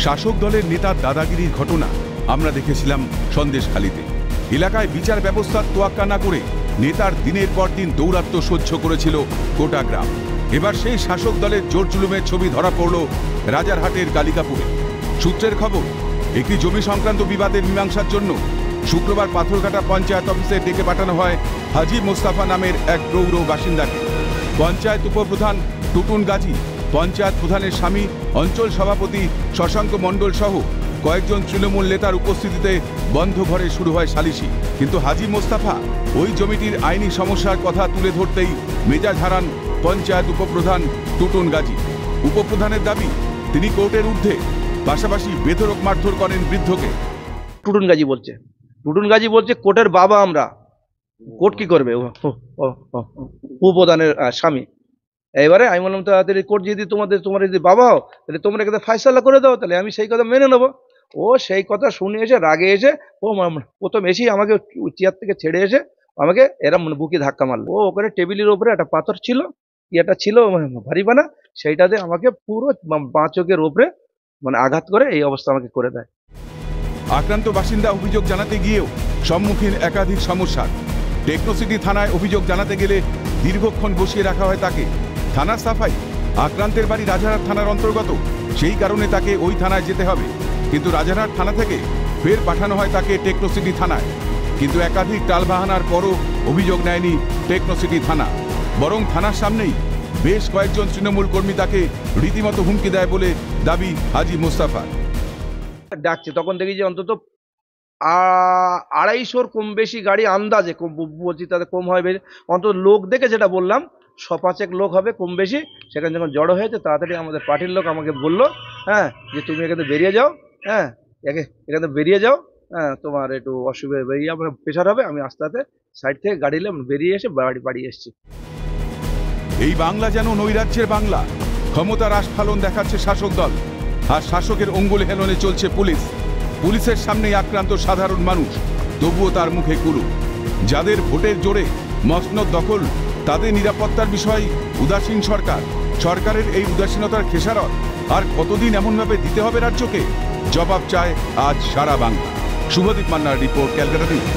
শাসক দলের নেতার দাদাগিরির ঘটনা আমরা দেখেছিলাম সন্দেশখালীতে। এলাকায় বিচার ব্যবস্থার তোয়াক্কা না করে নেতার দিনের পর দিন দৌরাত্ম্য সহ্য করেছিল গোটা গ্রাম। এবার সেই শাসক দলের জোর জুলুমের ছবি ধরা পড়ল রাজারহাটের কালিকাপুরে। সূত্রের খবর, একটি জমি সংক্রান্ত বিবাদের মীমাংসার জন্য শুক্রবার পাথরঘাটা পঞ্চায়েত অফিসে ডেকে পাঠানো হয় হাজী মোস্তাফা নামের এক প্রৌঢ় বাসিন্দাকে। পঞ্চায়েত উপপ্রধান টুটুন গাজী, পঞ্চায়েত প্রধানের স্বামী, অঞ্চল সভাপতি শশাঙ্ক মণ্ডল সহ কয়েকজন তৃণমূল নেতার উপস্থিতিতে বন্ধ ঘরে শুরু হয় সালিশি। কিন্তু হাজী মোস্তাফা ওই জমিটির আইনি সমস্যার কথা তুলে ধরতেই মেজাজ হারান পঞ্চায়েত উপপ্রধান টুটুন গাজী। উপপ্রধানের দাবি, তিনি কোর্টের ঊর্ধ্বে, পাশাপাশি বেধড়ক মারধর করেন বৃদ্ধকে। টুটুন গাজী বলছে কোর্টের বাবা আমরা, কোর্ট কি করবে? উপপ্রধানের স্বামী। এবারে আমি বললাম, তাড়াতাড়ি কোর্ট যদি তোমার যদি বাবা হও তাহলে তোমরা এখানে ফায়সালা করে দাও, তাহলে আমি সেই কথা মেনে নেবো। ও সেই কথা শুনে এসে রাগে এসে ও প্রথম এসেই আমাকে চেয়ার থেকে ছেড়ে এসে আমাকে এরম বুকে ধাক্কা মারলো। ও ওখানে টেবিলের ওপরে একটা পাথর ছিল, ইয়েটা ছিল ভারী বানা, সেইটাতে আমাকে পুরো বাঁ চোখের ওপরে আঘাত করে এই অবস্থা আমাকে করে দেয়। আক্রান্ত বাসিন্দা অভিযোগ জানাতে গিয়েও সম্মুখীন একাধিক সমস্যার। টেকনোসিটি থানায় অভিযোগ জানাতে গেলে দীর্ঘক্ষণ বসিয়ে রাখা হয় তাকে। থানার সাফাই, আক্রান্তের বাড়ি রাজারহাট থানার অন্তর্গত, সেই কারণে তাকে ওই থানায় যেতে হবে। কিন্তু রাজারহাট থানা থেকে ফের পাঠানো হয় তাকে টেকনোসিটি থানায়। কিন্তু একাধিক টালবাহানার পরও অভিযোগ নেয়নি টেকনোসিটি থানা, বরং থানার সামনেই বেশ কয়েকজন তৃণমূল কর্মী তাকে রীতিমতো হুমকি দেয় বলে দাবি হাজী মোস্তাফা। ডাকছে তখন দেখি যে অন্তত 250-র কম বেশি গাড়ি, আন্দাজে বলছি, তাতে কম হয় বেশি, অন্তত লোক দেখে যেটা বললাম 100-5 লোক হবে কম বেশি। সেখানে যখন জড়ো হয়েছে তাড়াতাড়ি আমাদের পার্টির লোক আমাকে বললো, হ্যাঁ, যে তুমি এখানে বেরিয়ে যাও, হ্যাঁ, এখানে বেরিয়ে যাও, হ্যাঁ, তোমার একটু অসুবিধা বেরিয়ে আমার প্রেশার হবে। আমি আস্তে আস্তে সাইড থেকে গাড়ি নিলাম, বেরিয়ে এসে বাড়ি এসেছি। এই বাংলা যেন নৈরাজ্যের বাংলা। ক্ষমতার আস্ফালন দেখাচ্ছে শাসক দল, আর শাসকের অঙ্গুল হেলনে চলছে পুলিশ। পুলিশের সামনেই আক্রান্ত সাধারণ মানুষ, তবুও তার মুখে কুলু। যাদের ভোটের জোরে মসনদ দখল, তাদের নিরাপত্তার বিষয় উদাসীন সরকার। সরকারের এই উদাসীনতার খেসারত আর কতদিন এমনভাবে দিতে হবে রাজ্যকে? জবাব চায় আজ সারা বাংলা। শুভদীপ মান্নার রিপোর্ট, ক্যালকাটা নিউজ।